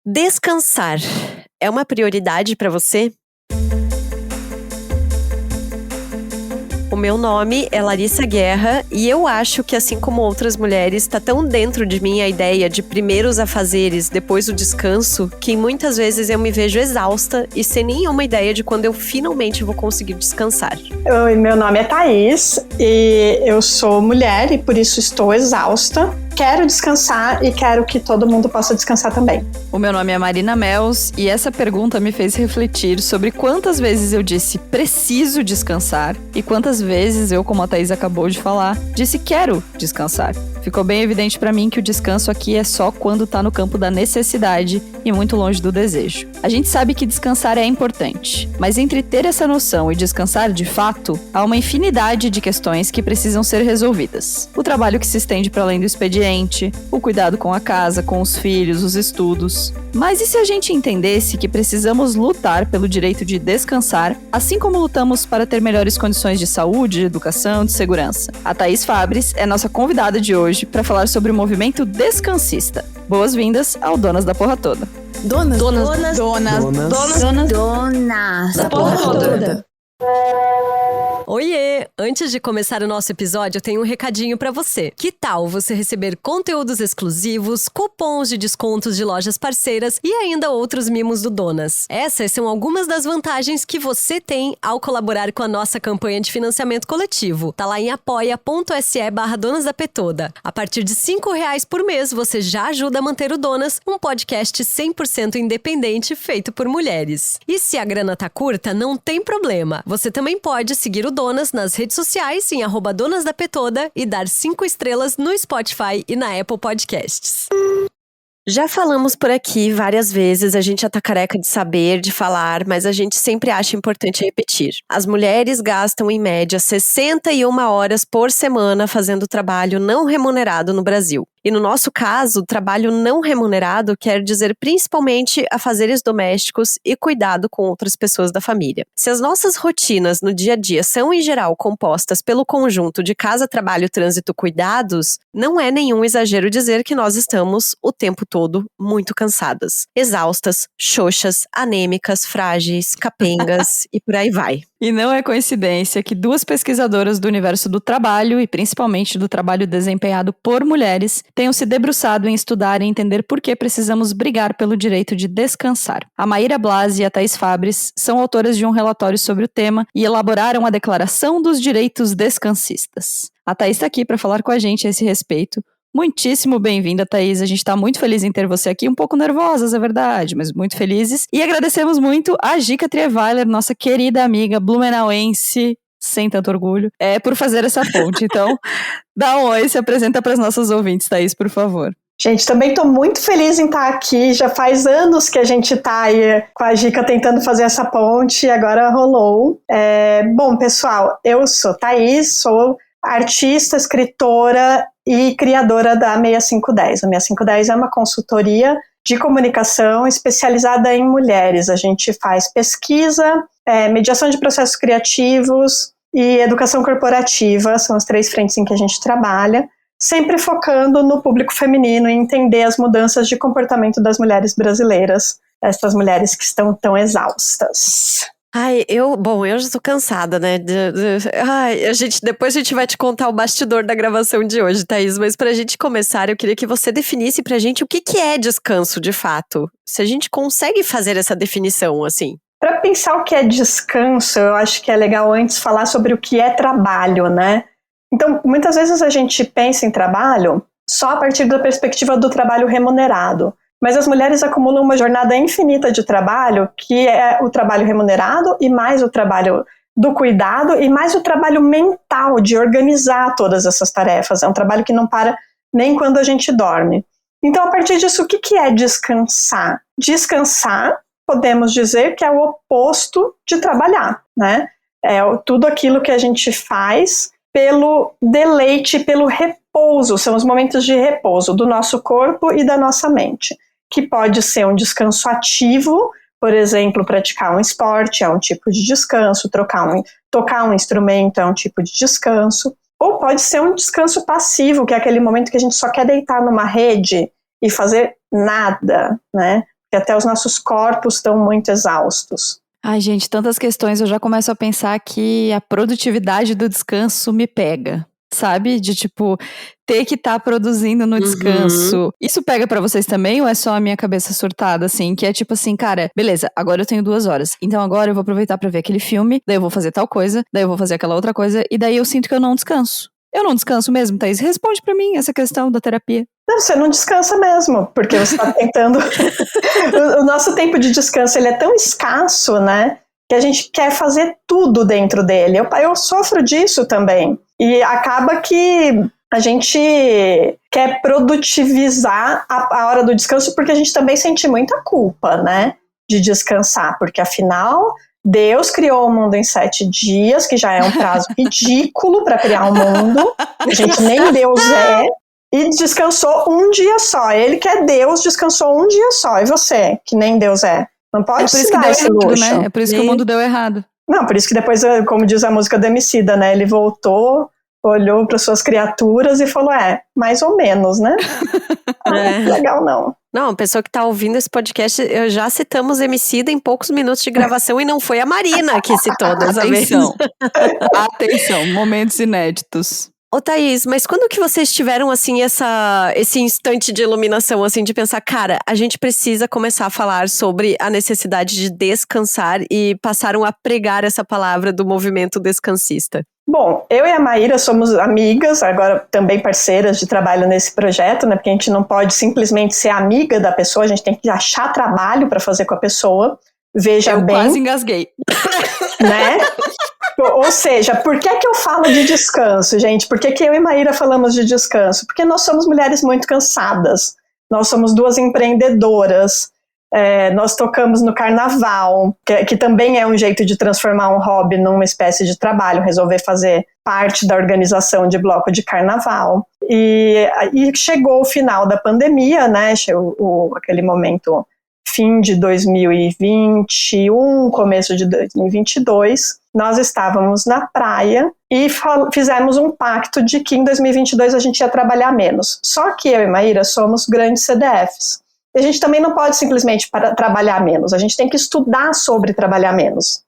Descansar é uma prioridade para você? O meu nome é Larissa Guerra e eu acho que, assim como outras mulheres, está tão dentro de mim a ideia de primeiro os afazeres, depois o descanso, que muitas vezes eu me vejo exausta e sem nenhuma ideia de quando eu finalmente vou conseguir descansar. Oi, meu nome é Thaís e eu sou mulher e por isso estou exausta. Quero descansar e quero que todo mundo possa descansar também. O meu nome é Marina Mels e essa pergunta me fez refletir sobre quantas vezes eu disse preciso descansar e quantas vezes eu, como a Thaís acabou de falar, disse quero descansar. Ficou bem evidente pra mim que o descanso aqui é só quando tá no campo da necessidade e muito longe do desejo. A gente sabe que descansar é importante, mas entre ter essa noção e descansar de fato, há uma infinidade de questões que precisam ser resolvidas. O trabalho que se estende para além do expediente, o cuidado com a casa, com os filhos, os estudos. Mas e se a gente entendesse que precisamos lutar pelo direito de descansar, assim como lutamos para ter melhores condições de saúde, de educação, de segurança? A Thaís Fabris é nossa convidada de hoje para falar sobre o movimento descansista. Boas-vindas ao Donas da Porra Toda. Donas da Porra Toda. Oiê! Antes de começar o nosso episódio, eu tenho um recadinho pra você. Que tal você receber conteúdos exclusivos, cupons de descontos de lojas parceiras e ainda outros mimos do Donas? Essas são algumas das vantagens que você tem ao colaborar com a nossa campanha de financiamento coletivo. Tá lá em apoia.se/Donas da Petoda. A partir de R$5 por mês, você já ajuda a manter o Donas, um podcast 100% independente feito por mulheres. E se a grana tá curta, não tem problema. Você também pode seguir o Donas nas redes sociais em @donasdapetoda e dar 5 estrelas no Spotify e na Apple Podcasts. Já falamos por aqui várias vezes, a gente já tá careca de saber, de falar, mas a gente sempre acha importante repetir. As mulheres gastam em média 61 horas por semana fazendo trabalho não remunerado no Brasil. E no nosso caso, trabalho não remunerado quer dizer principalmente afazeres domésticos e cuidado com outras pessoas da família. Se as nossas rotinas no dia a dia são, em geral, compostas pelo conjunto de casa, trabalho, trânsito, cuidados, não é nenhum exagero dizer que nós estamos, o tempo todo, muito cansadas. Exaustas, xoxas, anêmicas, frágeis, capengas e por aí vai. E não é coincidência que duas pesquisadoras do universo do trabalho e principalmente do trabalho desempenhado por mulheres tenham se debruçado em estudar e entender por que precisamos brigar pelo direito de descansar. A Maíra Blasi e a Thaís Fabris são autoras de um relatório sobre o tema e elaboraram a Declaração dos Direitos Descansistas. A Thaís está aqui para falar com a gente a esse respeito. Muitíssimo bem-vinda, Thaís. A gente está muito feliz em ter você aqui, um pouco nervosas, é verdade, mas muito felizes. E agradecemos muito a Gica Trierweiler, nossa querida amiga blumenauense, sem tanto orgulho, por fazer essa ponte. Então, dá um oi, se apresenta para as nossas ouvintes, Thaís, por favor. Gente, também estou muito feliz em estar aqui. Já faz anos que a gente está aí com a Gica tentando fazer essa ponte e agora rolou. Bom, pessoal, eu sou Thaís, sou artista, escritora e criadora da 6510. A 6510 é uma consultoria de comunicação especializada em mulheres. A gente faz pesquisa, mediação de processos criativos e educação corporativa, são as 3 frentes em que a gente trabalha, sempre focando no público feminino e entender as mudanças de comportamento das mulheres brasileiras, essas mulheres que estão tão exaustas. Ai, eu já tô cansada, né? Depois a gente vai te contar o bastidor da gravação de hoje, Thaís, mas pra gente começar, eu queria que você definisse pra gente o que é descanso, de fato. Se a gente consegue fazer essa definição, assim. Para pensar o que é descanso, eu acho que é legal antes falar sobre o que é trabalho, né? Então, muitas vezes a gente pensa em trabalho só a partir da perspectiva do trabalho remunerado. Mas as mulheres acumulam uma jornada infinita de trabalho, que é o trabalho remunerado e mais o trabalho do cuidado e mais o trabalho mental de organizar todas essas tarefas. É um trabalho que não para nem quando a gente dorme. Então, a partir disso, o que é descansar? Descansar, podemos dizer que é o oposto de trabalhar, né? É tudo aquilo que a gente faz pelo deleite, pelo repouso. São os momentos de repouso do nosso corpo e da nossa mente, que pode ser um descanso ativo, por exemplo, praticar um esporte é um tipo de descanso, tocar um instrumento é um tipo de descanso, ou pode ser um descanso passivo, que é aquele momento que a gente só quer deitar numa rede e fazer nada, né? que até os nossos corpos estão muito exaustos. Ai, gente, tantas questões, eu já começo a pensar que a produtividade do descanso me pega, sabe? De tipo, ter que estar produzindo no descanso. Isso pega pra vocês também ou é só a minha cabeça surtada, assim? Que é tipo assim, cara, beleza, agora eu tenho 2 horas, então agora eu vou aproveitar pra ver aquele filme, daí eu vou fazer tal coisa, daí eu vou fazer aquela outra coisa, e daí eu sinto que eu não descanso. Eu não descanso mesmo, Thaís? Responde pra mim essa questão da terapia. Não, você não descansa mesmo, porque você está tentando... o nosso tempo de descanso, ele é tão escasso, né? Que a gente quer fazer tudo dentro dele. Eu sofro disso também. E acaba que a gente quer produtivizar a hora do descanso, porque a gente também sente muita culpa, né? De descansar, porque afinal... Deus criou o mundo em 7 dias, que já é um prazo ridículo para criar um mundo. A gente nem Deus é. E descansou um dia só. Ele que é Deus, descansou um dia só. E você, que nem Deus é? Não pode se dar esse luxo. Né? É por isso que o mundo deu errado. Não, por isso que depois, como diz a música do Emicida, né? Ele voltou, olhou para suas criaturas e falou, mais ou menos, né? Legal não. Não, a pessoa que tá ouvindo esse podcast, eu já citamos Emicida em poucos minutos de gravação e não foi a Marina que citou dessa vez. Atenção, momentos inéditos. Ô Thaís, mas quando que vocês tiveram, assim, esse instante de iluminação, assim, de pensar, cara, a gente precisa começar a falar sobre a necessidade de descansar e passaram a pregar essa palavra do movimento descansista? Bom, eu e a Maíra somos amigas, agora também parceiras de trabalho nesse projeto, né? Porque a gente não pode simplesmente ser amiga da pessoa, a gente tem que achar trabalho para fazer com a pessoa. Veja bem. Eu quase engasguei. Né? Ou seja, por que eu falo de descanso, gente? Por que eu e Maíra falamos de descanso? Porque nós somos mulheres muito cansadas. Nós somos 2 empreendedoras. Nós tocamos no carnaval, que também é um jeito de transformar um hobby numa espécie de trabalho, resolver fazer parte da organização de bloco de carnaval. E chegou o final da pandemia, né? Aquele momento, fim de 2021, começo de 2022, nós estávamos na praia e fizemos um pacto de que em 2022 a gente ia trabalhar menos. Só que eu e Maíra somos grandes CDFs. E a gente também não pode simplesmente trabalhar menos, a gente tem que estudar sobre trabalhar menos.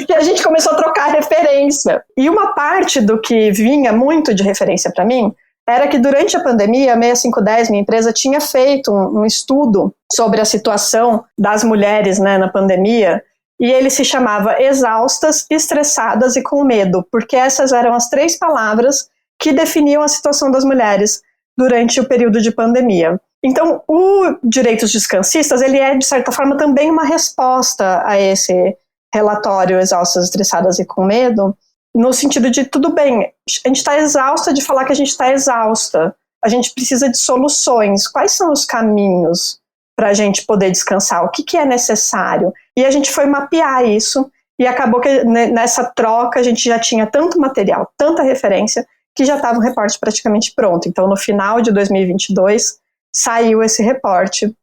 E a gente começou a trocar referência. E uma parte do que vinha muito de referência para mim era que durante a pandemia, a 6510, minha empresa, tinha feito um estudo sobre a situação das mulheres, né, na pandemia, e ele se chamava Exaustas, Estressadas e com Medo, porque essas eram as 3 palavras que definiam a situação das mulheres durante o período de pandemia. Então, o Direitos Descansistas, ele é, de certa forma, também uma resposta a esse relatório Exaustas, Estressadas e com Medo, no sentido de, tudo bem, a gente está exausta de falar que a gente está exausta, a gente precisa de soluções. Quais são os caminhos para a gente poder descansar? O que é necessário? E a gente foi mapear isso, e acabou que nessa troca a gente já tinha tanto material, tanta referência, que já estava um reporte praticamente pronto. Então, no final de 2022, saiu esse reporte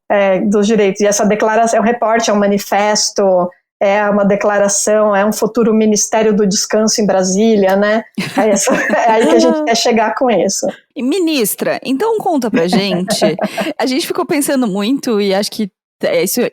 dos direitos. E essa declaração, é um reporte, é um manifesto, é uma declaração, é um futuro Ministério do Descanso em Brasília, né? É aí que a gente quer chegar com isso. Ministra, então conta pra gente. A gente ficou pensando muito, e acho que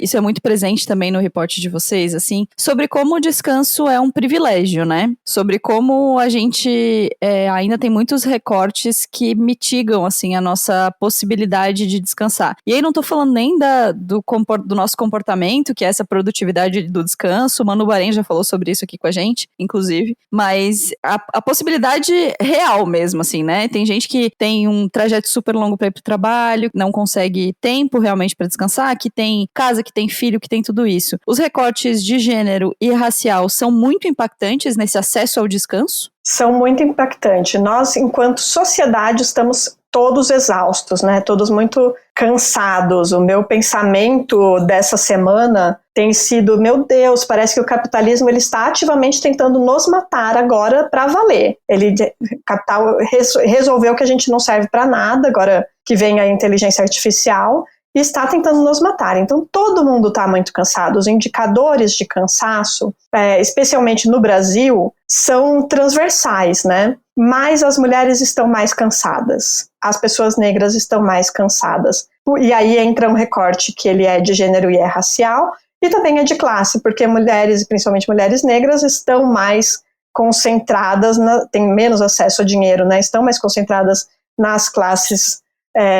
isso é muito presente também no reporte de vocês, assim, sobre como o descanso é um privilégio, né? Sobre como a gente ainda tem muitos recortes que mitigam, assim, a nossa possibilidade de descansar. E aí não tô falando nem do nosso comportamento, que é essa produtividade do descanso, o Manu Bahrein já falou sobre isso aqui com a gente, inclusive, mas a possibilidade real mesmo, assim, né? Tem gente que tem um trajeto super longo pra ir pro trabalho, não consegue tempo realmente pra descansar, que tem casa, que tem filho, que tem tudo isso. Os recortes de gênero e racial são muito impactantes nesse acesso ao descanso? São muito impactantes. Nós, enquanto sociedade, estamos todos exaustos, né? Todos muito cansados. O meu pensamento dessa semana tem sido, meu Deus, parece que o capitalismo ele está ativamente tentando nos matar agora para valer. O capital resolveu que a gente não serve para nada, agora que vem a inteligência artificial, e está tentando nos matar. Então, todo mundo está muito cansado. Os indicadores de cansaço, especialmente no Brasil, são transversais, né? Mas as mulheres estão mais cansadas. As pessoas negras estão mais cansadas. E aí entra um recorte que ele é de gênero e é racial, e também é de classe, porque mulheres, principalmente mulheres negras, estão mais concentradas, têm menos acesso a dinheiro, né? Estão mais concentradas nas classes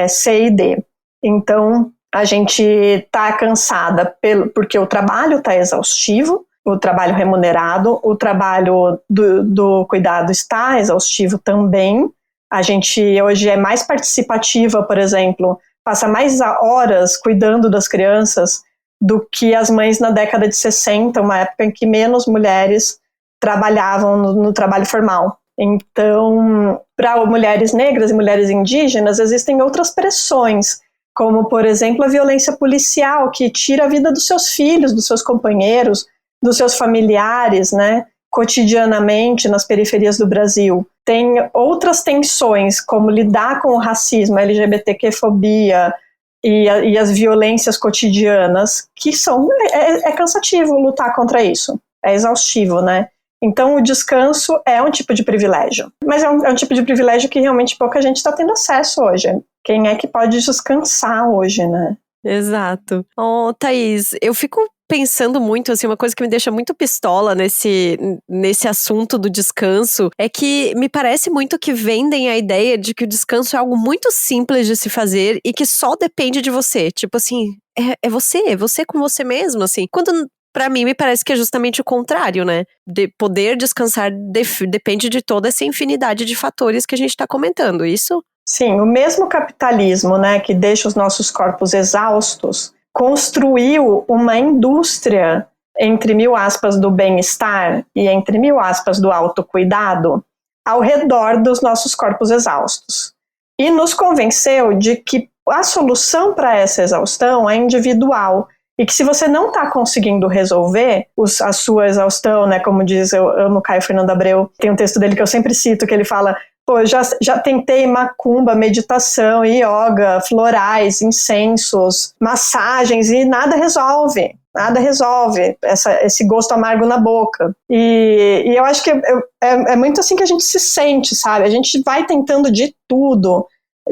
C e D. Então, a gente está cansada porque o trabalho está exaustivo, o trabalho remunerado, o trabalho do cuidado está exaustivo também. A gente hoje é mais participativa, por exemplo, passa mais horas cuidando das crianças do que as mães na década de 60, uma época em que menos mulheres trabalhavam no trabalho formal. Então, para mulheres negras e mulheres indígenas, existem outras pressões, como, por exemplo, a violência policial, que tira a vida dos seus filhos, dos seus companheiros, dos seus familiares, né, cotidianamente nas periferias do Brasil. Tem outras tensões, como lidar com o racismo, a LGBTQ-fobia e as violências cotidianas, que é cansativo lutar contra isso, é exaustivo, né? Então, o descanso é um tipo de privilégio, mas é um tipo de privilégio que realmente pouca gente está tendo acesso hoje. Quem é que pode descansar hoje, né? Exato. Thaís, eu fico pensando muito, assim, uma coisa que me deixa muito pistola nesse assunto do descanso é que me parece muito que vendem a ideia de que o descanso é algo muito simples de se fazer e que só depende de você. Tipo assim, é você com você mesmo, assim. Quando, pra mim, me parece que é justamente o contrário, né? Poder descansar depende de toda essa infinidade de fatores que a gente tá comentando, isso? Sim, o mesmo capitalismo, né, que deixa os nossos corpos exaustos, construiu uma indústria, entre mil aspas, do bem-estar e entre mil aspas, do autocuidado, ao redor dos nossos corpos exaustos. E nos convenceu de que a solução para essa exaustão é individual e que se você não está conseguindo resolver a sua exaustão, né, como diz, eu amo Caio Fernando Abreu, tem um texto dele que eu sempre cito, que ele fala: pô, já tentei macumba, meditação, yoga, florais, incensos, massagens e nada resolve esse gosto amargo na boca. E eu acho que é muito assim que a gente se sente, sabe? A gente vai tentando de tudo,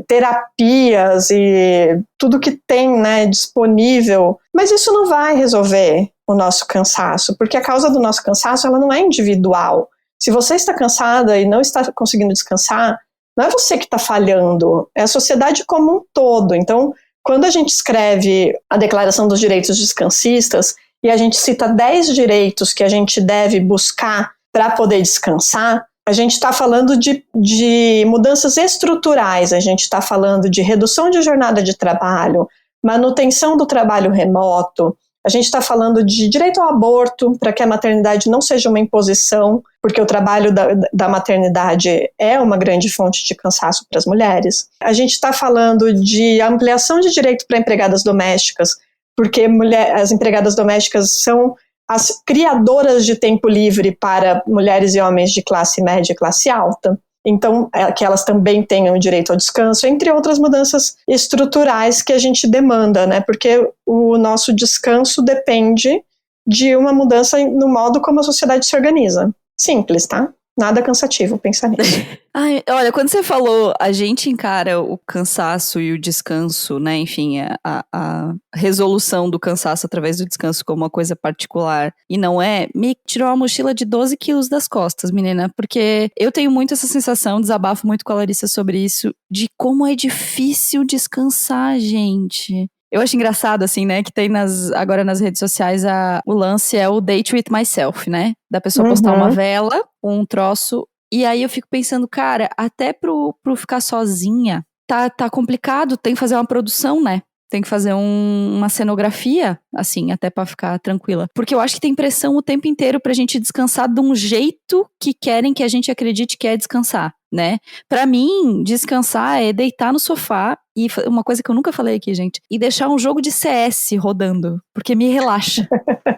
terapias e tudo que tem, né, disponível, mas isso não vai resolver o nosso cansaço, porque a causa do nosso cansaço ela não é individual. Se você está cansada e não está conseguindo descansar, não é você que está falhando, é a sociedade como um todo. Então, quando a gente escreve a Declaração dos Direitos Descansistas e a gente cita 10 direitos que a gente deve buscar para poder descansar, a gente está falando de mudanças estruturais, a gente está falando de redução de jornada de trabalho, manutenção do trabalho remoto, a gente está falando de direito ao aborto, para que a maternidade não seja uma imposição, porque o trabalho da maternidade é uma grande fonte de cansaço para as mulheres. A gente está falando de ampliação de direito para empregadas domésticas, porque as empregadas domésticas são as criadoras de tempo livre para mulheres e homens de classe média e classe alta. Então, que elas também tenham direito ao descanso, entre outras mudanças estruturais que a gente demanda, né? Porque o nosso descanso depende de uma mudança no modo como a sociedade se organiza. Simples, tá? Nada cansativo pensar nisso. Ai, olha, quando você falou, a gente encara o cansaço e o descanso, né? Enfim, a resolução do cansaço através do descanso como uma coisa particular. E não é, me tirou uma mochila de 12 quilos das costas, menina. Porque eu tenho muito essa sensação, desabafo muito com a Larissa sobre isso, de como é difícil descansar, gente. Eu acho engraçado, assim, né, que tem agora nas redes sociais o lance é o date with myself, né? Da pessoa postar uma vela, um troço, e aí eu fico pensando, cara, até pro ficar sozinha, tá complicado, tem que fazer uma produção, né? Tem que fazer uma cenografia, assim, até pra ficar tranquila. Porque eu acho que tem pressão o tempo inteiro pra gente descansar de um jeito que querem que a gente acredite que é descansar, né? Pra mim, descansar é deitar no sofá e uma coisa que eu nunca falei aqui, gente, e deixar um jogo de CS rodando, porque me relaxa,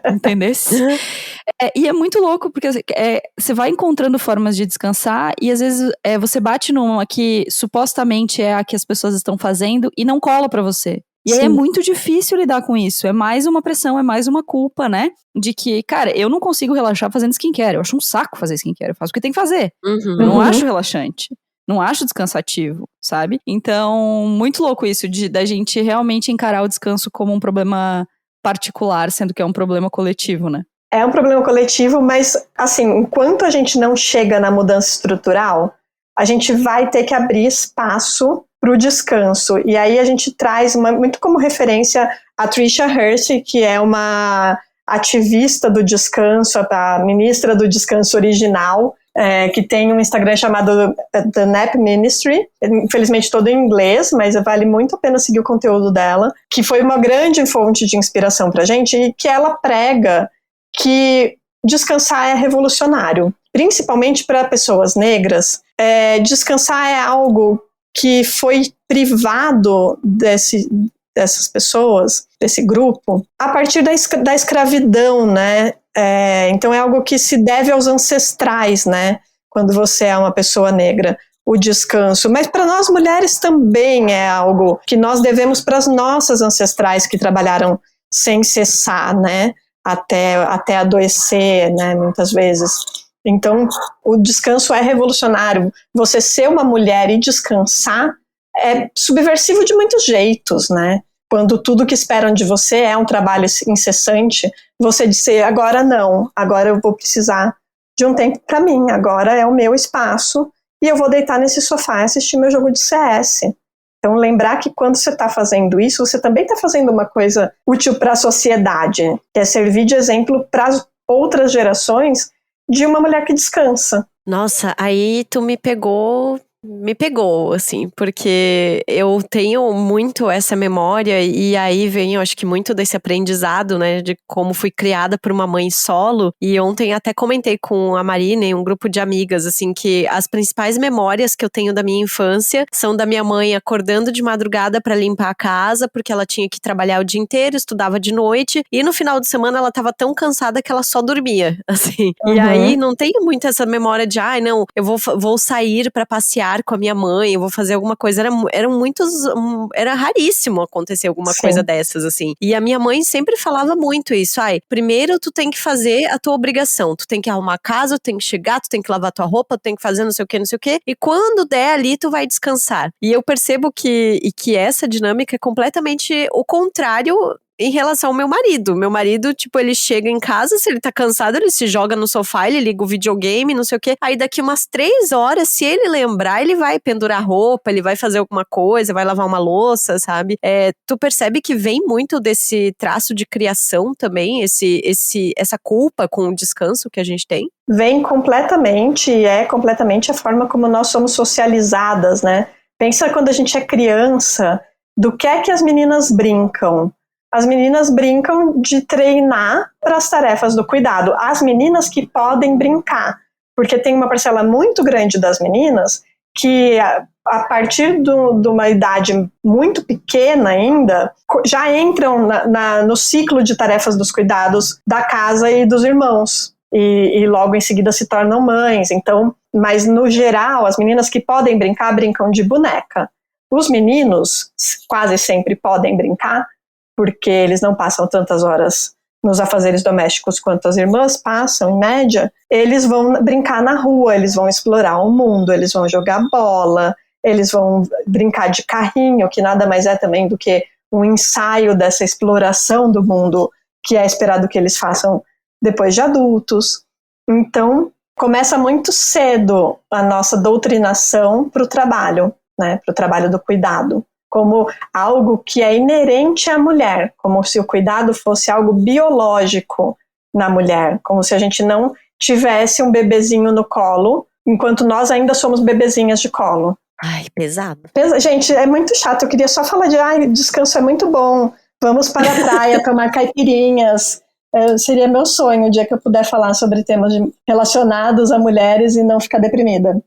entendesse? E é muito louco, porque você vai encontrando formas de descansar e às vezes você bate numa que supostamente é a que as pessoas estão fazendo e não cola pra você. E aí é muito difícil lidar com isso. É mais uma pressão, é mais uma culpa, né? De que, cara, eu não consigo relaxar fazendo skincare. Eu acho um saco fazer skincare. Eu faço o que tem que fazer. Eu não acho relaxante. Não acho descansativo, sabe? Então, muito louco isso da gente realmente encarar o descanso como um problema particular, sendo que é um problema coletivo, né? É um problema coletivo, mas, assim, enquanto a gente não chega na mudança estrutural, a gente vai ter que abrir espaço para o descanso. E aí a gente traz muito como referência a Tricia Hersey, que é uma ativista do descanso, a ministra do descanso original, que tem um Instagram chamado The Nap Ministry, infelizmente todo em inglês, mas vale muito a pena seguir o conteúdo dela, que foi uma grande fonte de inspiração pra gente, e que ela prega que descansar é revolucionário, principalmente para pessoas negras. Descansar é algo que foi privado dessas pessoas, desse grupo, a partir da escravidão, né? Então é algo que se deve aos ancestrais, né? Quando você é uma pessoa negra, o descanso. Mas para nós mulheres também é algo que nós devemos para as nossas ancestrais que trabalharam sem cessar, né? Até adoecer, né? Muitas vezes. Então, o descanso é revolucionário. Você ser uma mulher e descansar é subversivo de muitos jeitos, né? Quando tudo que esperam de você é um trabalho incessante, você dizer, agora não, agora eu vou precisar de um tempo para mim, agora é o meu espaço e eu vou deitar nesse sofá e assistir meu jogo de CS. Então, lembrar que quando você está fazendo isso, você também está fazendo uma coisa útil para a sociedade, que é servir de exemplo para as outras gerações de uma mulher que descansa. Nossa, aí tu me pegou, assim, porque eu tenho muito essa memória e aí vem, eu acho que muito desse aprendizado, né, de como fui criada por uma mãe solo. E ontem até comentei com a Marina em um grupo de amigas, assim, que as principais memórias que eu tenho da minha infância são da minha mãe acordando de madrugada pra limpar a casa, porque ela tinha que trabalhar o dia inteiro, estudava de noite, e no final de semana ela tava tão cansada que ela só dormia, assim. E aí não tenho muito essa memória de, não, eu vou sair pra passear com a minha mãe, eu vou fazer alguma coisa. Era raríssimo acontecer alguma coisa dessas, assim. E a minha mãe sempre falava muito isso. Primeiro tu tem que fazer a tua obrigação. Tu tem que arrumar a casa, tu tem que chegar, tu tem que lavar tua roupa, tu tem que fazer não sei o que. E quando der ali, tu vai descansar. E eu percebo que essa dinâmica é completamente o contrário em relação ao meu marido. Meu marido, tipo, ele chega em casa, se ele tá cansado, ele se joga no sofá, ele liga o videogame, não sei o quê. Aí daqui umas 3 horas, se ele lembrar, ele vai pendurar roupa, ele vai fazer alguma coisa, vai lavar uma louça, sabe? Tu percebe que vem muito desse traço de criação também, essa culpa com o descanso que a gente tem? Vem completamente, e é completamente a forma como nós somos socializadas, né? Pensa quando a gente é criança, do que é que as meninas brincam? As meninas brincam de treinar para as tarefas do cuidado. As meninas que podem brincar, porque tem uma parcela muito grande das meninas que, a partir de uma idade muito pequena ainda, já entram no ciclo de tarefas dos cuidados da casa e dos irmãos. E logo em seguida se tornam mães. Então, mas no geral, as meninas que podem brincar, brincam de boneca. Os meninos quase sempre podem brincar, porque eles não passam tantas horas nos afazeres domésticos quanto as irmãs passam, em média. Eles vão brincar na rua, eles vão explorar o mundo, eles vão jogar bola, eles vão brincar de carrinho, que nada mais é também do que um ensaio dessa exploração do mundo que é esperado que eles façam depois de adultos. Então, começa muito cedo a nossa doutrinação para o trabalho, né, para o trabalho do cuidado, como algo que é inerente à mulher, como se o cuidado fosse algo biológico na mulher, como se a gente não tivesse um bebezinho no colo, enquanto nós ainda somos bebezinhas de colo. Ai, pesado. Gente, é muito chato, eu queria só falar de descanso é muito bom, vamos para a praia tomar caipirinhas. Seria meu sonho o dia que eu puder falar sobre temas relacionados a mulheres e não ficar deprimida.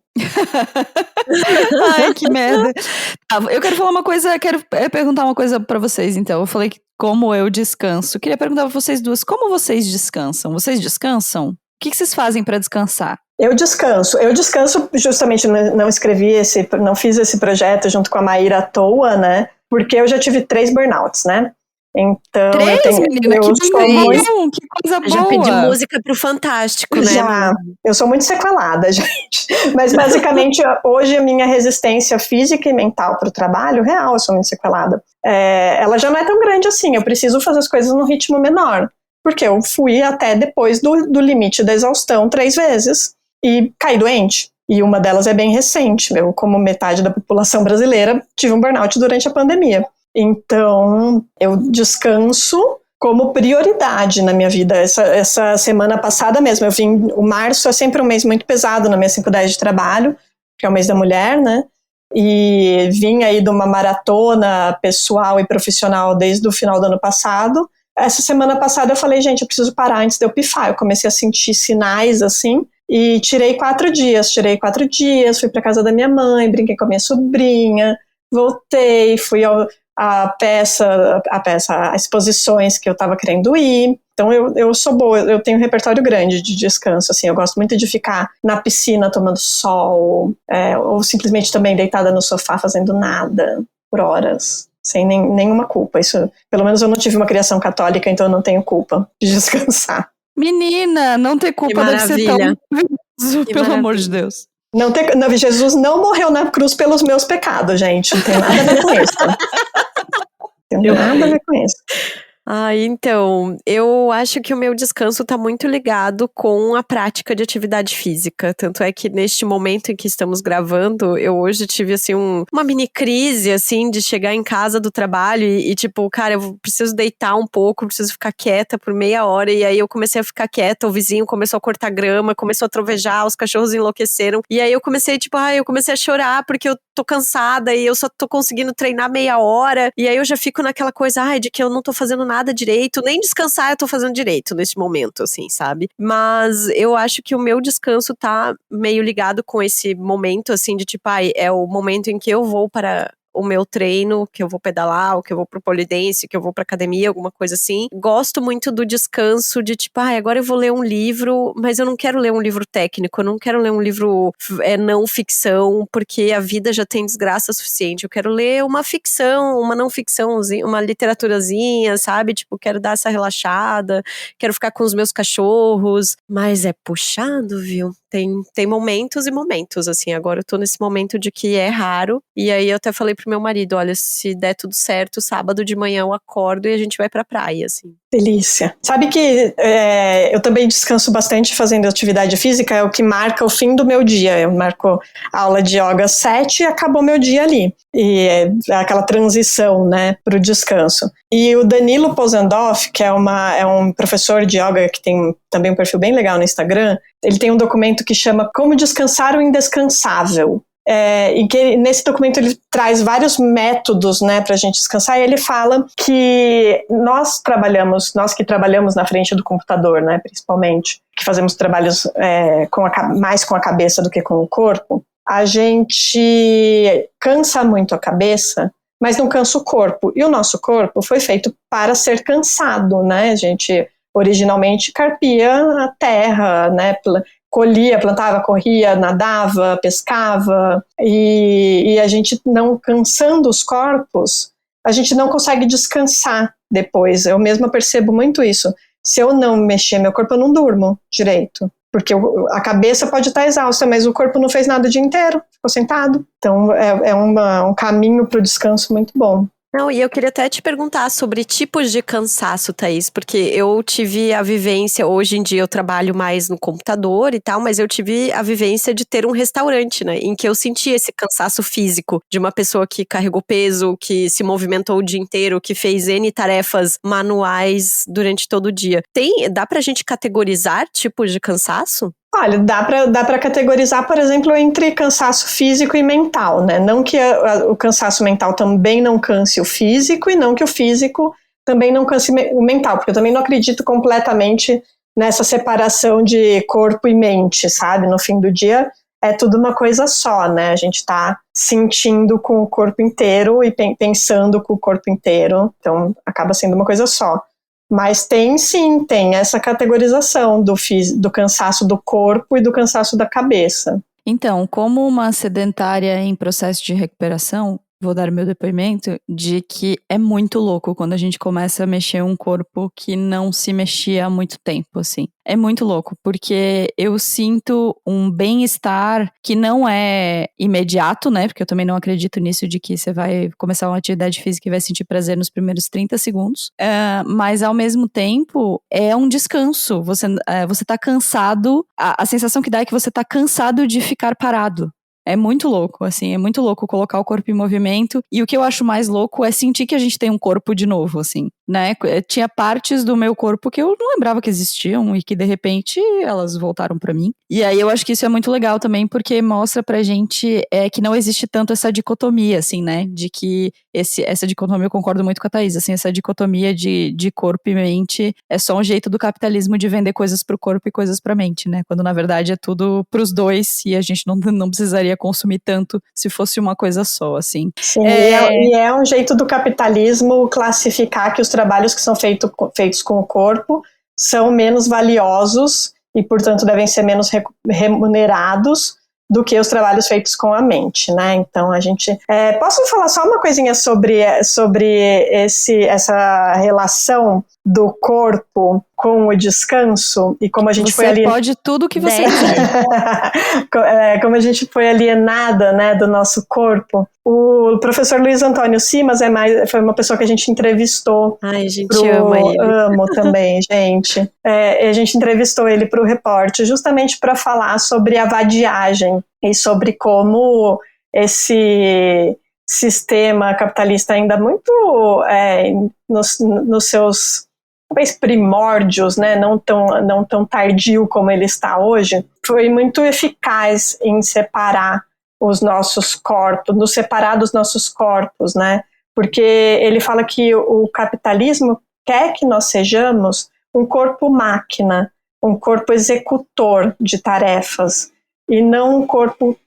Ai, que merda. Eu quero falar uma coisa, quero perguntar uma coisa pra vocês, então. Eu falei que como eu descanso. Queria perguntar pra vocês duas, como vocês descansam? Vocês descansam? O que vocês fazem pra descansar? Eu descanso justamente, não fiz esse projeto junto com a Maíra à toa, né? Porque eu já tive 3 burnouts, né? Então, 3, menina, eu que sou bom, muito, que coisa boa. Já pedi música pro Fantástico, né? eu sou muito sequelada, gente. Mas basicamente, hoje a minha resistência física e mental para o trabalho, real, eu sou muito sequelada. Ela já não é tão grande assim, eu preciso fazer as coisas num ritmo menor. Porque eu fui até depois do limite da exaustão 3 vezes e caí doente. E uma delas é bem recente. Eu, como metade da população brasileira, tive um burnout durante a pandemia. Então, eu descanso como prioridade na minha vida. Essa semana passada mesmo, o março é sempre um mês muito pesado na minha 510 de trabalho, que é o mês da mulher, né? E vim aí de uma maratona pessoal e profissional desde o final do ano passado. Essa semana passada eu falei, gente, eu preciso parar antes de eu pifar. Eu comecei a sentir sinais, assim, e tirei 4 dias, fui pra casa da minha mãe, brinquei com a minha sobrinha, voltei, fui a exposições que eu estava querendo ir. Então eu sou boa, eu tenho um repertório grande de descanso, assim, eu gosto muito de ficar na piscina tomando sol, ou simplesmente também deitada no sofá fazendo nada por horas, sem nenhuma culpa. Isso, pelo menos eu não tive uma criação católica, então eu não tenho culpa de descansar. Menina, não ter culpa deve ser tão maravilhoso, pelo amor de Deus. Jesus não morreu na cruz pelos meus pecados, gente. Não tem nada a ver com isso. Não tem nada a ver com isso. Então, eu acho que o meu descanso tá muito ligado com a prática de atividade física. Tanto é que neste momento em que estamos gravando, eu hoje tive, assim, uma mini crise, assim, de chegar em casa do trabalho e tipo, cara, eu preciso deitar um pouco, preciso ficar quieta por meia hora. E aí eu comecei a ficar quieta, o vizinho começou a cortar grama, começou a trovejar, os cachorros enlouqueceram. E aí eu comecei, eu comecei a chorar porque eu tô cansada e eu só tô conseguindo treinar meia hora. E aí eu já fico naquela coisa, de que eu não tô fazendo nada direito, nem descansar eu tô fazendo direito nesse momento, assim, sabe? Mas eu acho que o meu descanso tá meio ligado com esse momento, assim, de tipo, é o momento em que eu vou para o meu treino, que eu vou pedalar, ou que eu vou pro polidense, que eu vou pra academia, alguma coisa assim. Gosto muito do descanso de tipo, agora eu vou ler um livro, mas eu não quero ler um livro técnico, eu não quero ler um livro não ficção, porque a vida já tem desgraça suficiente. Eu quero ler uma ficção, uma não ficçãozinha, uma literaturazinha, sabe? Tipo, quero dar essa relaxada, quero ficar com os meus cachorros, mas é puxado, viu? Tem momentos e momentos, assim, agora eu tô nesse momento de que é raro, e aí eu até falei pro meu marido, olha, se der tudo certo, sábado de manhã eu acordo e a gente vai pra praia, assim. Delícia. Sabe que eu também descanso bastante fazendo atividade física, é o que marca o fim do meu dia. Eu marco aula de yoga às 7 e acabou meu dia ali. E é aquela transição, né, pro descanso. E o Danilo Posandoff, que é um professor de yoga que tem também um perfil bem legal no Instagram, ele tem um documento que chama Como Descansar o Indescansável. E que nesse documento ele traz vários métodos, né, para a gente descansar, e ele fala que nós que trabalhamos na frente do computador, né, principalmente, que fazemos trabalhos mais com a cabeça do que com o corpo, a gente cansa muito a cabeça, mas não cansa o corpo, e o nosso corpo foi feito para ser cansado, né, a gente originalmente carpia a terra, né, colhia, plantava, corria, nadava, pescava, e a gente não cansando os corpos, a gente não consegue descansar depois. Eu mesma percebo muito isso. Se eu não mexer meu corpo, eu não durmo direito, porque a cabeça pode estar exausta, mas o corpo não fez nada o dia inteiro, ficou sentado. Então é um caminho para o descanso muito bom. Não, e eu queria até te perguntar sobre tipos de cansaço, Thaís, porque eu tive a vivência, hoje em dia eu trabalho mais no computador e tal, mas eu tive a vivência de ter um restaurante, né, em que eu senti esse cansaço físico de uma pessoa que carregou peso, que se movimentou o dia inteiro, que fez N tarefas manuais durante todo o dia. Dá pra gente categorizar tipos de cansaço? Olha, dá para categorizar, por exemplo, entre cansaço físico e mental, né? Não que o cansaço mental também não canse o físico e não que o físico também não canse o mental, porque eu também não acredito completamente nessa separação de corpo e mente, sabe? No fim do dia é tudo uma coisa só, né? A gente tá sentindo com o corpo inteiro e pensando com o corpo inteiro, então acaba sendo uma coisa só. Mas tem essa categorização do cansaço do corpo e do cansaço da cabeça. Então, como uma sedentária em processo de recuperação, vou dar meu depoimento de que é muito louco quando a gente começa a mexer um corpo que não se mexia há muito tempo, assim. É muito louco, porque eu sinto um bem-estar que não é imediato, né? Porque eu também não acredito nisso de que você vai começar uma atividade física e vai sentir prazer nos primeiros 30 segundos. Mas, ao mesmo tempo, é um descanso. Você tá cansado. A sensação que dá é que você tá cansado de ficar parado. É muito louco, assim, é muito louco colocar o corpo em movimento. E o que eu acho mais louco é sentir que a gente tem um corpo de novo, assim, né? Tinha partes do meu corpo que eu não lembrava que existiam e que, de repente, elas voltaram pra mim. E aí eu acho que isso é muito legal também, porque mostra pra gente que não existe tanto essa dicotomia, assim, né? De que essa dicotomia, eu concordo muito com a Thaís, assim, essa dicotomia de corpo e mente é só um jeito do capitalismo de vender coisas pro corpo e coisas pra mente, né? Quando, na verdade, é tudo pros dois e a gente não precisaria consumir tanto se fosse uma coisa só, assim. Sim, e é um jeito do capitalismo classificar que os trabalhos que são feitos com o corpo são menos valiosos e, portanto, devem ser menos remunerados do que os trabalhos feitos com a mente, né? Então, a gente... posso falar só uma coisinha sobre essa relação do corpo com o descanso e como a gente foi ali... Você pode tudo o que você quiser. Como a gente foi alienada, né, do nosso corpo. O professor Luiz Antônio Simas foi uma pessoa que a gente entrevistou. Ai, a gente ama ele. Amo também, gente. A gente entrevistou ele para o Repórter justamente para falar sobre a vadiagem e sobre como esse sistema capitalista ainda muito nos seus talvez primórdios, né, não tão tardio como ele está hoje, foi muito eficaz em separar os nossos corpos, nos separar dos nossos corpos, né, porque ele fala que o capitalismo quer que nós sejamos um corpo máquina, um corpo executor de tarefas, e não um corpo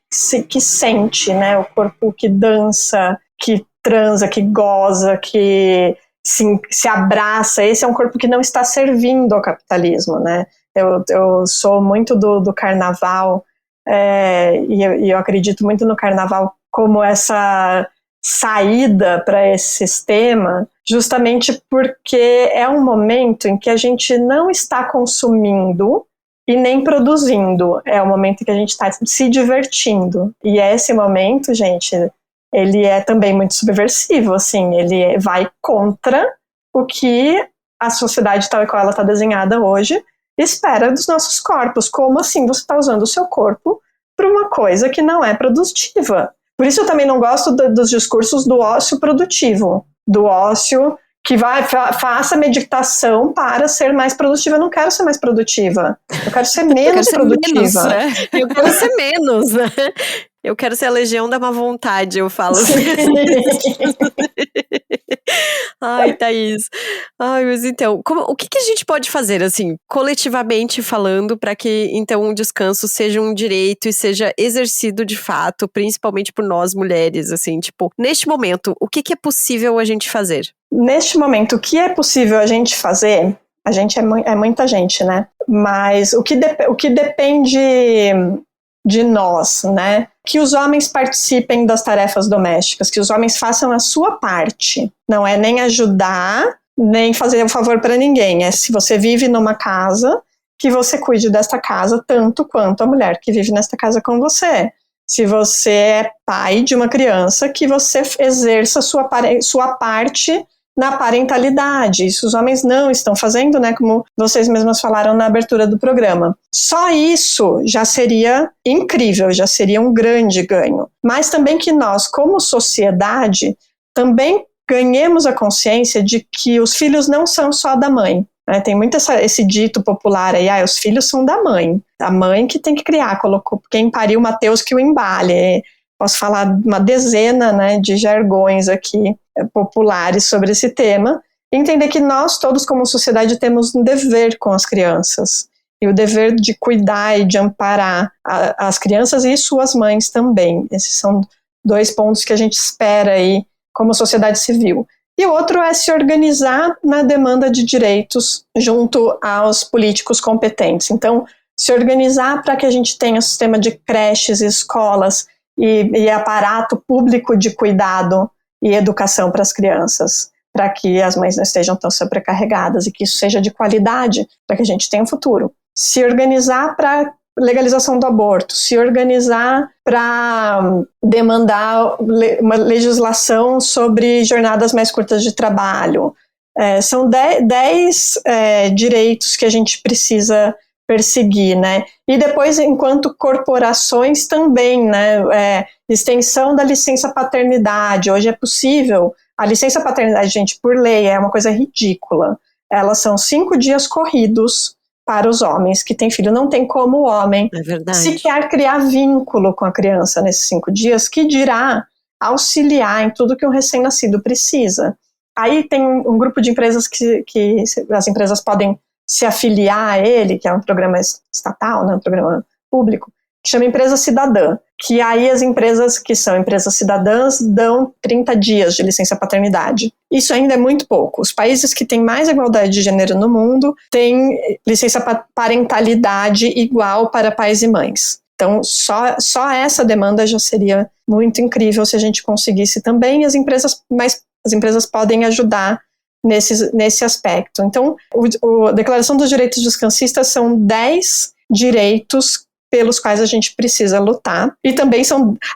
que sente, né, o corpo que dança, que transa, que goza, que se abraça. Esse é um corpo que não está servindo ao capitalismo, né? Eu sou muito do carnaval e eu acredito muito no carnaval como essa saída para esse sistema, justamente porque é um momento em que a gente não está consumindo e nem produzindo, é o momento em que a gente está se divertindo, e esse momento, gente, ele é também muito subversivo, assim, ele vai contra o que a sociedade tal e qual ela está desenhada hoje espera dos nossos corpos. Como assim você está usando o seu corpo para uma coisa que não é produtiva? Por isso eu também não gosto dos discursos do ócio produtivo, do ócio que faça meditação para ser mais produtiva. Eu não quero ser mais produtiva, eu quero ser menos produtiva. Eu quero ser menos, né? Eu quero ser a legião da má vontade, eu falo. Ai, Thaís. Ai, mas então, o que a gente pode fazer, assim, coletivamente falando, para que, então, um descanso seja um direito e seja exercido de fato, principalmente por nós mulheres, assim, tipo, neste momento, o que é possível a gente fazer? Neste momento, o que é possível a gente fazer? A gente é muita gente, né? Mas o que depende de nós, né? Que os homens participem das tarefas domésticas, que os homens façam a sua parte. Não é nem ajudar, nem fazer um favor para ninguém. É, se você vive numa casa, que você cuide desta casa tanto quanto a mulher que vive nesta casa com você. Se você é pai de uma criança, que você exerça sua parte na parentalidade. Isso os homens não estão fazendo, né, como vocês mesmas falaram na abertura do programa. Só isso já seria incrível, já seria um grande ganho. Mas também que nós, como sociedade, também ganhemos a consciência de que os filhos não são só da mãe. Né? Tem muito esse dito popular aí, os filhos são da mãe. A mãe que tem que criar, colocou quem pariu Mateus que o embale. Posso falar uma dezena, né, de jargões aqui populares sobre esse tema, e entender que nós todos como sociedade temos um dever com as crianças, e o dever de cuidar e de amparar as crianças e suas mães também. Esses são 2 pontos que a gente espera aí como sociedade civil. E o outro é se organizar na demanda de direitos junto aos políticos competentes. Então, se organizar para que a gente tenha um sistema de creches, escolas e aparato público de cuidado e educação para as crianças, para que as mães não estejam tão sobrecarregadas e que isso seja de qualidade, para que a gente tenha um futuro. Se organizar para legalização do aborto, se organizar para demandar uma legislação sobre jornadas mais curtas de trabalho. São 10 direitos que a gente precisa perseguir, né? E depois, enquanto corporações também, né? Extensão da licença paternidade. Hoje é possível. A licença paternidade, gente, por lei, é uma coisa ridícula. Elas são 5 dias corridos para os homens que têm filho. Não tem como o homem sequer criar vínculo com a criança nesses 5 dias, que dirá auxiliar em tudo que um recém-nascido precisa. Aí tem um grupo de empresas que as empresas podem se afiliar a ele, que é um programa estatal, né, um programa público, que chama Empresa Cidadã, que aí as empresas que são empresas cidadãs dão 30 dias de licença paternidade. Isso ainda é muito pouco. Os países que têm mais igualdade de gênero no mundo têm licença parentalidade igual para pais e mães. Então, só essa demanda já seria muito incrível se a gente conseguisse também. As empresas podem ajudar nesse aspecto. Então, a Declaração dos Direitos Descansistas são 10 direitos pelos quais a gente precisa lutar. E também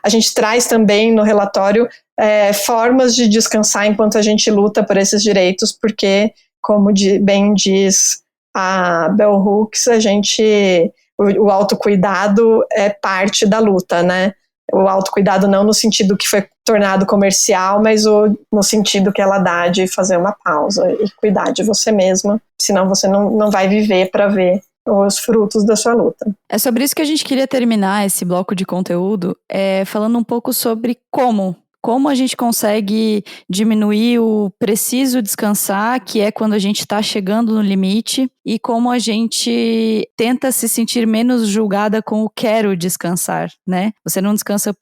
a gente traz também no relatório formas de descansar enquanto a gente luta por esses direitos, porque, como bem diz a Bell Hooks, o autocuidado é parte da luta, né? O autocuidado não no sentido que foi tornado comercial, mas no sentido que ela dá de fazer uma pausa e cuidar de você mesma, senão você não vai viver para ver os frutos da sua luta. É sobre isso que a gente queria terminar esse bloco de conteúdo, falando um pouco sobre como a gente consegue diminuir o preciso descansar, que é quando a gente está chegando no limite, e como a gente tenta se sentir menos julgada com o quero descansar, né? Você não descansa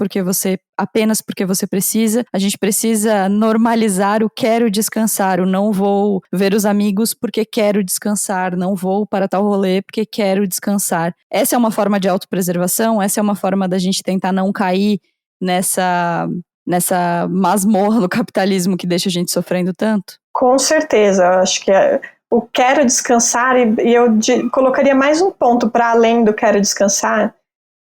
apenas porque você precisa, a gente precisa normalizar o quero descansar, o não vou ver os amigos porque quero descansar, não vou para tal rolê porque quero descansar. Essa é uma forma de autopreservação, essa é uma forma da gente tentar não cair nessa masmorra do capitalismo que deixa a gente sofrendo tanto? Com certeza, eu acho que o quero descansar, e eu colocaria mais um ponto para além do quero descansar,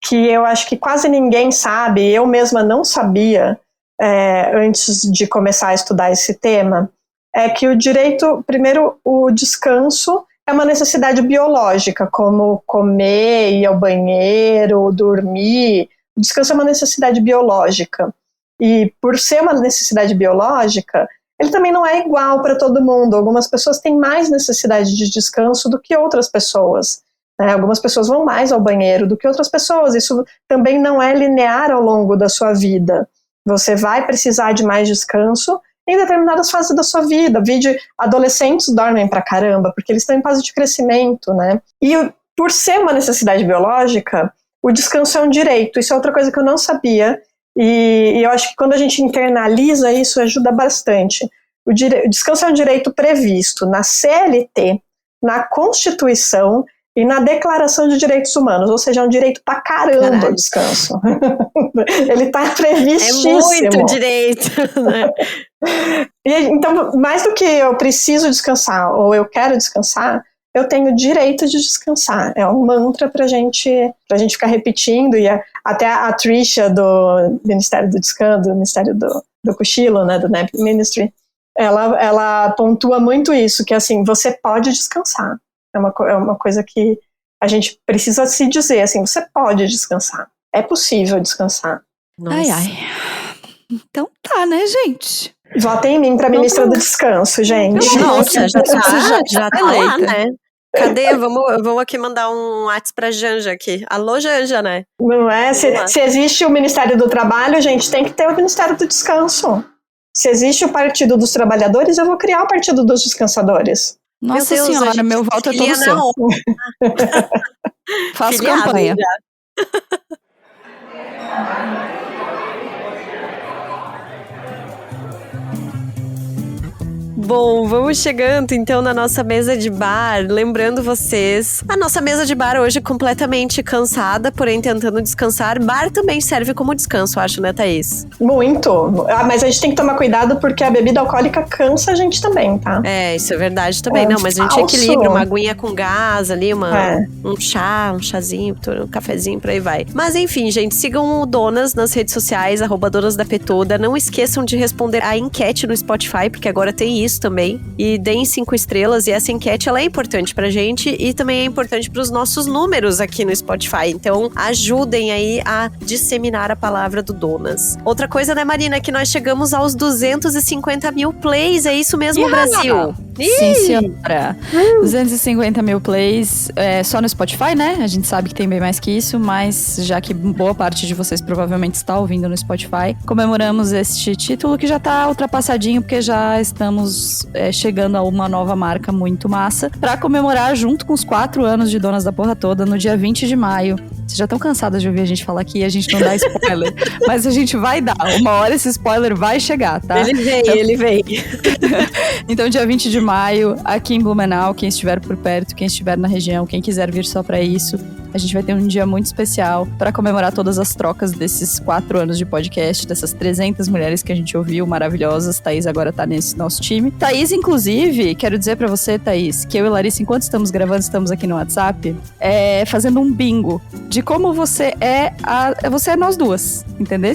que eu acho que quase ninguém sabe, eu mesma não sabia antes de começar a estudar esse tema, é que primeiro, o descanso é uma necessidade biológica, como comer, ir ao banheiro, dormir. O descanso é uma necessidade biológica. E por ser uma necessidade biológica, ele também não é igual para todo mundo. Algumas pessoas têm mais necessidade de descanso do que outras pessoas. Né? Algumas pessoas vão mais ao banheiro do que outras pessoas. Isso também não é linear ao longo da sua vida. Você vai precisar de mais descanso em determinadas fases da sua vida. Adolescentes dormem pra caramba, porque eles estão em fase de crescimento, né? E por ser uma necessidade biológica, o descanso é um direito. Isso é outra coisa que eu não sabia. E eu acho que quando a gente internaliza isso, ajuda bastante. O descanso é um direito previsto na CLT, na Constituição e na Declaração de Direitos Humanos, ou seja, é um direito pra caramba o descanso. Ele tá previstíssimo. É muito direito, né? Então, mais do que eu preciso descansar ou eu quero descansar, eu tenho direito de descansar. É um mantra pra gente ficar repetindo, e até a Trisha do Ministério do Descanso, do Ministério do Cochilo, né, do NAP Ministry, ela pontua muito isso, que assim, você pode descansar. É uma coisa que a gente precisa se dizer, assim, você pode descansar. É possível descansar. Nossa. Ai. Então tá, né, gente? Votem em mim pra ministra do descanso, gente. Nossa, já tá lá, né? Cadê? Vamos aqui mandar um WhatsApp pra Janja aqui. Alô, Janja, né? Não é? Se existe o Ministério do Trabalho, gente, tem que ter o Ministério do Descanso. Se existe o Partido dos Trabalhadores, eu vou criar o Partido dos Descansadores. Nossa Senhora, meu voto é todo seu. Faço Filiado, campanha. Bom, vamos chegando então na nossa mesa de bar. Lembrando vocês, a nossa mesa de bar hoje completamente cansada, porém tentando descansar. Bar também serve como descanso, acho, né, Thaís? Muito. Mas a gente tem que tomar cuidado porque a bebida alcoólica cansa a gente também, tá? É, isso é verdade também. Não, mas a gente falso. equilibra uma aguinha com gás ali, um chazinho, um cafezinho, por aí vai. Mas enfim, gente, sigam o Donas nas redes sociais, @donasdapetoda. Não esqueçam de responder a enquete no Spotify, porque agora tem isso também. E deem 5 estrelas, e essa enquete, ela é importante pra gente e também é importante pros nossos números aqui no Spotify. Então, ajudem aí a disseminar a palavra do Donas. Outra coisa, né, Marina, que nós chegamos aos 250 mil plays, é isso mesmo, Brasil? Sim, senhora. 250 mil plays só no Spotify, né? A gente sabe que tem bem mais que isso, mas já que boa parte de vocês provavelmente está ouvindo no Spotify, comemoramos este título que já tá ultrapassadinho, porque já estamos chegando a uma nova marca muito massa, pra comemorar junto com os 4 anos de Donas da Porra Toda, no dia 20 de maio. Vocês já estão cansadas de ouvir a gente falar aqui e a gente não dá spoiler, mas a gente vai dar. Uma hora esse spoiler vai chegar, tá? Ele vem. Então, dia 20 de maio, aqui em Blumenau, quem estiver por perto, quem estiver na região, quem quiser vir só pra isso, a gente vai ter um dia muito especial pra comemorar todas as trocas desses 4 anos de podcast, dessas 300 mulheres que a gente ouviu, maravilhosas. Thaís agora tá nesse nosso time. Thaís, inclusive, quero dizer pra você, Thaís, que eu e Larissa, enquanto estamos gravando, estamos aqui no WhatsApp, fazendo um bingo de como você é nós duas, entendeu?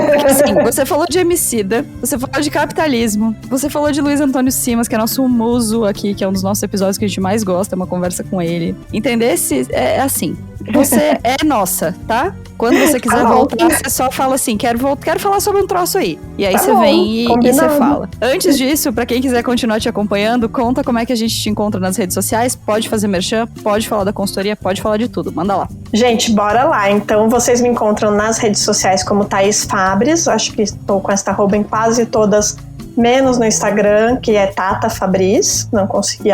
Porque assim, você falou de Emicida, você falou de capitalismo, você falou de Luiz Antônio Simas, que é nosso muso aqui, que é um dos nossos episódios que a gente mais gosta, é uma conversa com ele. Entendesse? É assim, você é nossa, tá? Quando você quiser voltar, você só fala assim, quero falar sobre um troço aí. E aí você vem e você fala. Antes disso, pra quem quiser continuar te acompanhando, conta como é que a gente te encontra nas redes sociais. Pode fazer merchan, pode falar da consultoria, pode falar de tudo. Manda lá. Gente, bora lá. Então, vocês me encontram nas redes sociais como Thaís Fabris. Acho que estou com esta arroba em quase todas, menos no Instagram, que é Tata Fabris, não consegui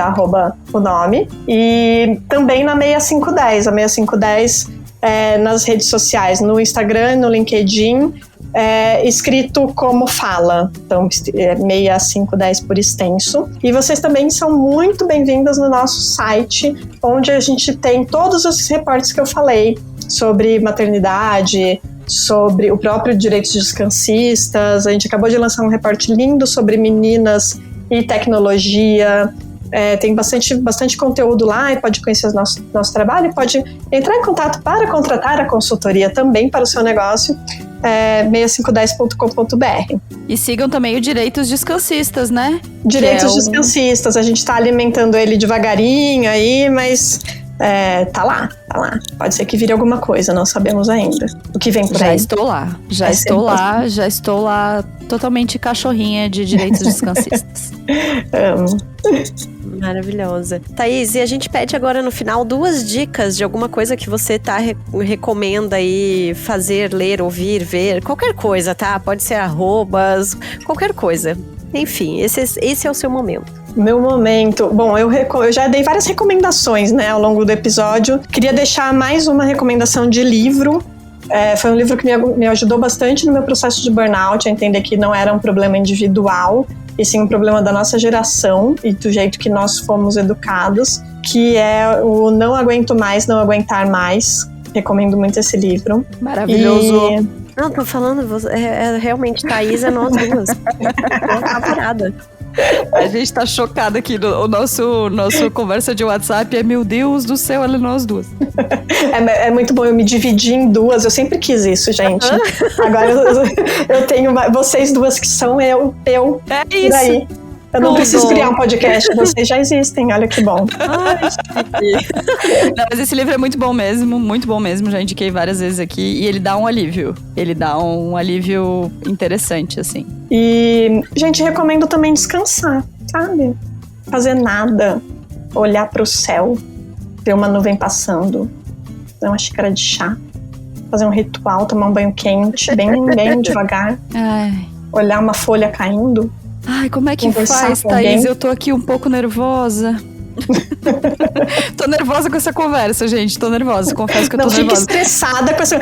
o nome. E também na 6510. A 6510 nas redes sociais, no Instagram, no LinkedIn, escrito como fala. Então, 6510 por extenso. E vocês também são muito bem-vindas no nosso site, onde a gente tem todos os reportes que eu falei sobre maternidade, sobre o próprio direitos descansistas. A gente acabou de lançar um reporte lindo sobre meninas e tecnologia. Tem bastante conteúdo lá e pode conhecer o nosso trabalho e pode entrar em contato para contratar a consultoria também para o seu negócio, 6510.com.br. E sigam também o Direitos Descansistas, né? Direitos Descansistas, a gente está alimentando ele devagarinho aí, mas tá lá. Pode ser que vire alguma coisa, não sabemos ainda o que vem por aí. Já estou lá totalmente cachorrinha de Direitos Descansistas. Amo. Maravilhosa. Thaís, e a gente pede agora no final 2 dicas de alguma coisa que você recomenda aí fazer, ler, ouvir, ver, qualquer coisa, tá? Pode ser arrobas, qualquer coisa. Enfim, esse é o seu momento. Meu momento. Bom, eu já dei várias recomendações, né, ao longo do episódio. Queria deixar mais uma recomendação de livro. Foi um livro que me ajudou bastante no meu processo de burnout, a entender que não era um problema individual, e sim um problema da nossa geração e do jeito que nós fomos educados, que é o Não Aguento Mais, Não Aguentar Mais. Recomendo muito esse livro. Maravilhoso. Não, tô falando, realmente, Thaís é nós duas. Tá parada. A gente tá chocada aqui, o nosso conversa de WhatsApp meu Deus do céu, olha nós duas. É muito bom eu me dividir em duas, eu sempre quis isso, gente. Agora eu tenho vocês duas que são eu. É isso. Daí. Eu não preciso criar um podcast, vocês já existem, olha que bom. Não, mas esse livro é muito bom mesmo, já indiquei várias vezes aqui, e ele dá um alívio interessante, assim. E, gente, recomendo também descansar, sabe? Fazer nada, olhar pro céu, ver uma nuvem passando, fazer uma xícara de chá, fazer um ritual, tomar um banho quente, bem devagar, olhar uma folha caindo. Ai, como é que faz, Thaís? Eu tô aqui um pouco nervosa. Tô nervosa com essa conversa, gente. Tô nervosa, confesso que eu tô Não nervosa. fique estressada com essa...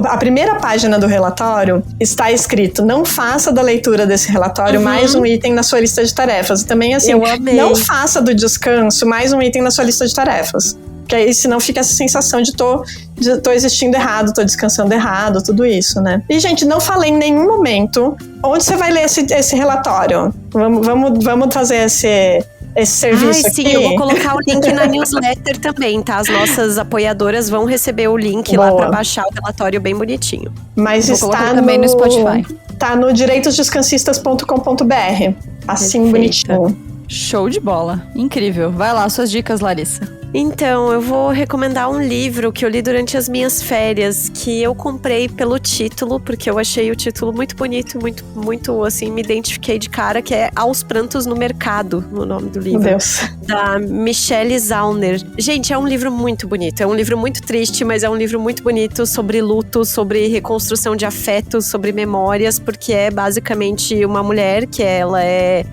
A primeira página do relatório está escrito: não faça da leitura desse relatório mais um item na sua lista de tarefas. E também assim, Eu amei. não faça do descanso mais um item na sua lista de tarefas. Porque aí senão fica essa sensação de tô existindo errado, tô descansando errado, tudo isso, né? E, gente, não falei em nenhum momento onde você vai ler esse relatório. Vamos fazer esse serviço aqui. Sim, eu vou colocar o link na newsletter também, tá? As nossas apoiadoras vão receber o link lá pra baixar o relatório bem bonitinho. Mas vou colocar também no Spotify. Tá no direitosdescansistas.com.br. Assim, bonitinho. Show de bola. Incrível. Vai lá, suas dicas, Larissa. Então, eu vou recomendar um livro que eu li durante as minhas férias, que eu comprei pelo título, porque eu achei o título muito bonito, muito, assim, me identifiquei de cara, que é Aos Prantos no Mercado, o nome do livro. Meu Deus. Da Michelle Zauner. Gente, é um livro muito bonito, é um livro muito triste, mas é um livro muito bonito sobre luto, sobre reconstrução de afetos, sobre memórias, porque é basicamente uma mulher que ela é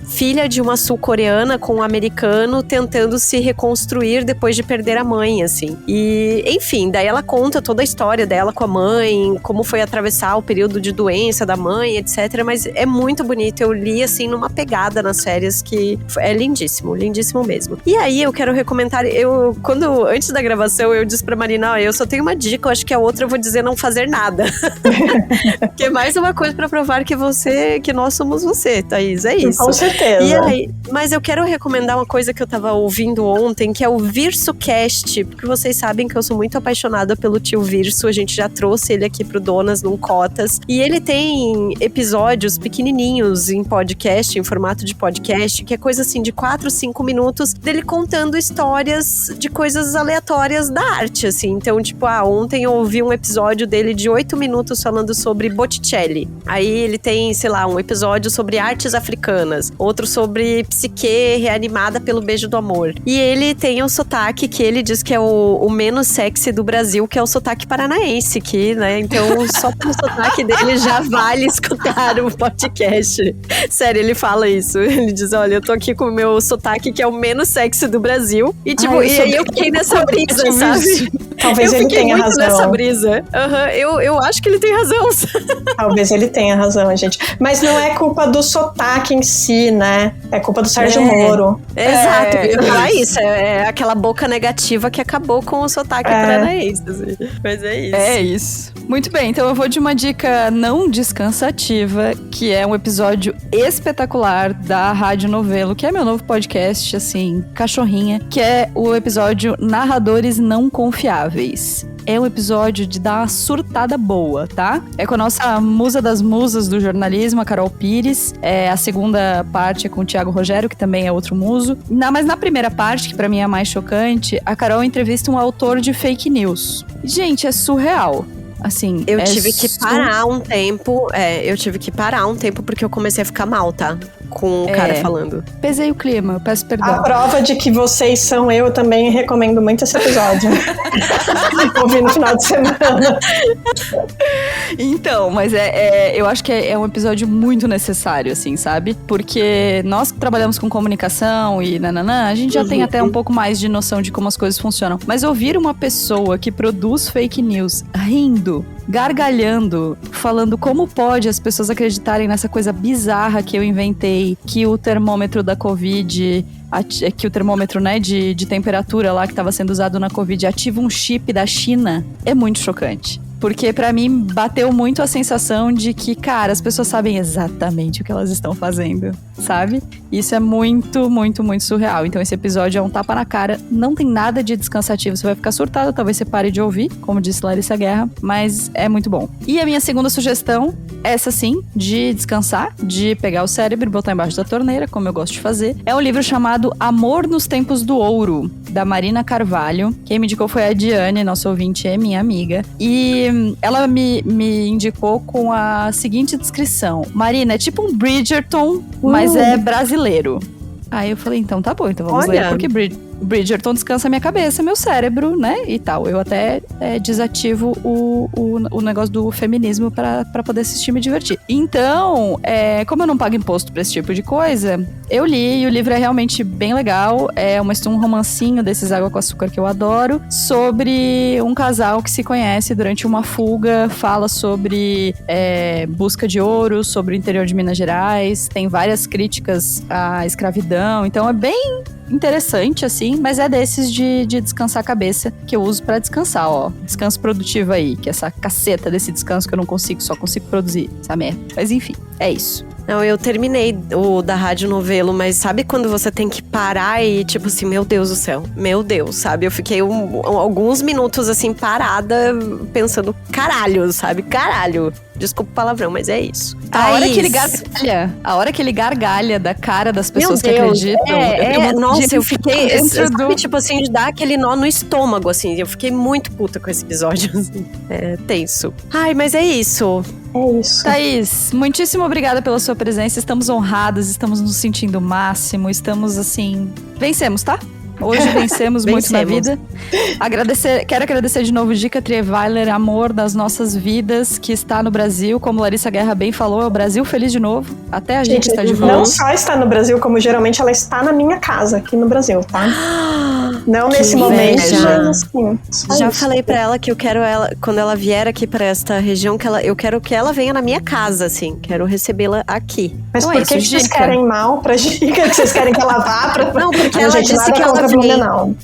filha de uma sul-coreana com um americano tentando se reconstruir depois de perder a mãe, assim. E, enfim, daí ela conta toda a história dela com a mãe, como foi atravessar o período de doença da mãe, etc. Mas é muito bonito. Eu li, assim, numa pegada nas férias que é lindíssimo, lindíssimo mesmo. E aí, eu quero recomendar, antes da gravação, eu disse pra Marina, eu só tenho uma dica, eu acho que a outra eu vou dizer não fazer nada. Que é mais uma coisa pra provar que nós somos você, Thaís, é isso. Com certeza. E aí, mas eu quero recomendar uma coisa que eu tava ouvindo ontem, que é o VirsoCast, porque vocês sabem que eu sou muito apaixonada pelo tio Virso, a gente já trouxe ele aqui pro Donas num Cotas, e ele tem episódios pequenininhos em podcast, em formato de podcast, que é coisa assim de 4, 5 minutos dele contando histórias de coisas aleatórias da arte, assim. Então, tipo, ontem eu ouvi um episódio dele de 8 minutos falando sobre Botticelli. Aí ele tem, sei lá, um episódio sobre artes africanas, outro sobre psique reanimada pelo beijo do amor. E ele tem o sotaque que ele diz que é o menos sexy do Brasil, que é o sotaque paranaense, que, né, então só pelo sotaque dele já vale escutar o podcast. Sério, ele fala isso. Ele diz, olha, eu tô aqui com o meu sotaque que é o menos sexy do Brasil. E tipo, e aí eu fiquei nessa brisa, sabe? Talvez ele tenha razão. Eu fiquei muito nessa brisa. Eu acho que ele tem razão. Talvez ele tenha razão, gente. Mas não é culpa do sotaque em si, né? É culpa do Sérgio Moro. Exato, eu ia falar isso. É aquela boca negativa que acabou com o sotaque paranaense. Assim. Mas é isso. É isso. Muito bem, então eu vou de uma dica não descansativa, que é um episódio espetacular da Rádio Novelo, que é meu novo podcast, assim, cachorrinha, que é o episódio Narradores Não Confiáveis. É um episódio de dar uma surtada boa, tá? É com a nossa musa das musas do jornalismo, a Carol Pires. A segunda parte é com o Thiago Rogério, que também é outro muso. Mas na primeira parte, que pra mim é a mais chocante, a Carol entrevista um autor de fake news. Gente, é surreal. Assim, eu tive que parar um tempo. Eu tive que parar um tempo porque eu comecei a ficar mal, tá? Com o cara falando. Pesei o clima, eu peço perdão. A prova de que vocês são eu também recomendo muito esse episódio. Ouvi no final de semana. Então, mas eu acho que é um episódio muito necessário, assim, sabe? Porque nós que trabalhamos com comunicação e a gente já tem até um pouco mais de noção de como as coisas funcionam. Mas ouvir uma pessoa que produz fake news rindo, gargalhando, falando como pode as pessoas acreditarem nessa coisa bizarra que eu inventei, que o termômetro da Covid, que o termômetro, né, de temperatura lá que estava sendo usado na Covid ativa um chip da China, é muito chocante. Porque pra mim bateu muito a sensação de que, cara, as pessoas sabem exatamente o que elas estão fazendo, sabe? Isso é muito, muito, muito surreal. Então esse episódio é um tapa na cara, não tem nada de descansativo, você vai ficar surtado, talvez você pare de ouvir, como disse Larissa Guerra, mas é muito bom. E a minha segunda sugestão, essa sim, de descansar, de pegar o cérebro e botar embaixo da torneira, como eu gosto de fazer, é um livro chamado Amor nos Tempos do Ouro, da Marina Carvalho. Quem me indicou foi a Diane, nossa ouvinte, é minha amiga. E ela me indicou com a seguinte descrição. Marina, é tipo um Bridgerton, mas é brasileiro. Aí eu falei, então tá bom, então vamos ler. Porque Bridgerton descansa minha cabeça, meu cérebro, né? E tal. Eu até desativo o negócio do feminismo pra poder assistir e me divertir. Então, como eu não pago imposto pra esse tipo de coisa, eu li e o livro é realmente bem legal. É um romancinho desses água com açúcar que eu adoro, sobre um casal que se conhece durante uma fuga, fala sobre busca de ouro, sobre o interior de Minas Gerais, tem várias críticas à escravidão, então é bem interessante, assim, mas é desses de descansar a cabeça que eu uso pra descansar, ó. Descanso produtivo aí, que é essa caceta desse descanso que eu não consigo, só consigo produzir essa merda. Mas enfim, é isso. Não, eu terminei o da Rádio Novelo, mas sabe quando você tem que parar e tipo assim, meu Deus do céu, meu Deus, sabe? Eu fiquei alguns minutos assim, parada, pensando, caralho, sabe? Caralho. Desculpa o palavrão, mas é isso. A hora que ele gargalha da cara das pessoas que acreditam. Nossa, eu fiquei, sabe, tipo assim, de dar aquele nó no estômago, assim. Eu fiquei muito puta com esse episódio, assim. É tenso. Ai, mas é isso. É isso. Thaís, muitíssimo obrigada pela sua presença. Estamos honradas, estamos nos sentindo o máximo. Estamos, assim... Vencemos, tá? Hoje vencemos muito na vida. Quero agradecer de novo Gica Trierweiler, amor das nossas vidas, que está no Brasil, como Larissa Guerra bem falou, é o Brasil feliz de novo. Até a gente está de volta. Não só está no Brasil, como geralmente ela está na minha casa, aqui no Brasil, tá? Não nesse momento, mas assim, já falei pra ela que eu quero ela, quando ela vier aqui pra esta região, eu quero que ela venha na minha casa, assim. Quero recebê-la aqui. Mas por que vocês querem mal pra Gica? Que vocês querem que ela vá pra... Não, porque ela disse que ela vem. Não,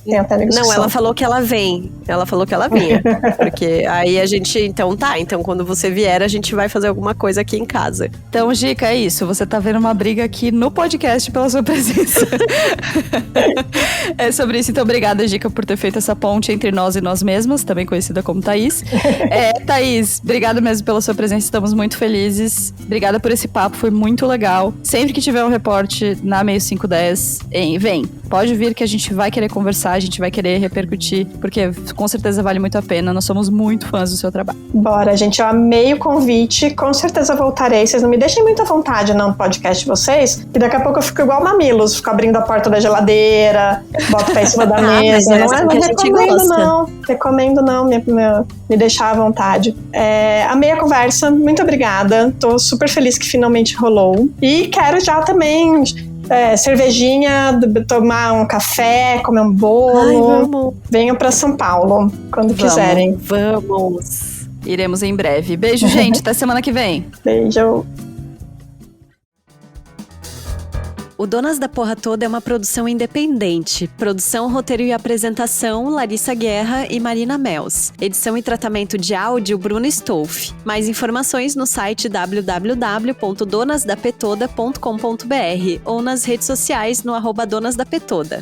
ela falou que ela vem. Ela falou que ela vinha. Porque aí a gente, então quando você vier, a gente vai fazer alguma coisa aqui em casa. Então, Gica, é isso. Você tá vendo uma briga aqui no podcast pela sua presença. É sobre isso. Então, obrigada, Gica, por ter feito essa ponte entre nós e nós mesmas, também conhecida como Thaís. Thaís, obrigada mesmo pela sua presença. Estamos muito felizes. Obrigada por esse papo, foi muito legal. Sempre que tiver um reporte na Meio 510, vem. Pode vir que a gente vai querer conversar, a gente vai querer repercutir, porque com certeza vale muito a pena. Nós somos muito fãs do seu trabalho. Bora, gente, eu amei o convite, com certeza voltarei. Vocês não me deixem muita vontade no podcast de vocês, que daqui a pouco eu fico igual Mamilos, fico abrindo a porta da geladeira, boto o pé em cima da mesa. Não recomendo não, me deixar à vontade. Amei a conversa, muito obrigada, tô super feliz que finalmente rolou. E quero já também... cervejinha, tomar um café, comer um bolo. Ai, vamos. Venham pra São Paulo, quando quiserem. Vamos. Iremos em breve. Beijo, gente. Até semana que vem. Beijo. O Donas da Porra Toda é uma produção independente. Produção, roteiro e apresentação, Larissa Guerra e Marina Mels. Edição e tratamento de áudio, Bruno Stolf. Mais informações no site www.donasdapetoda.com.br ou nas redes sociais no @donasdapetoda.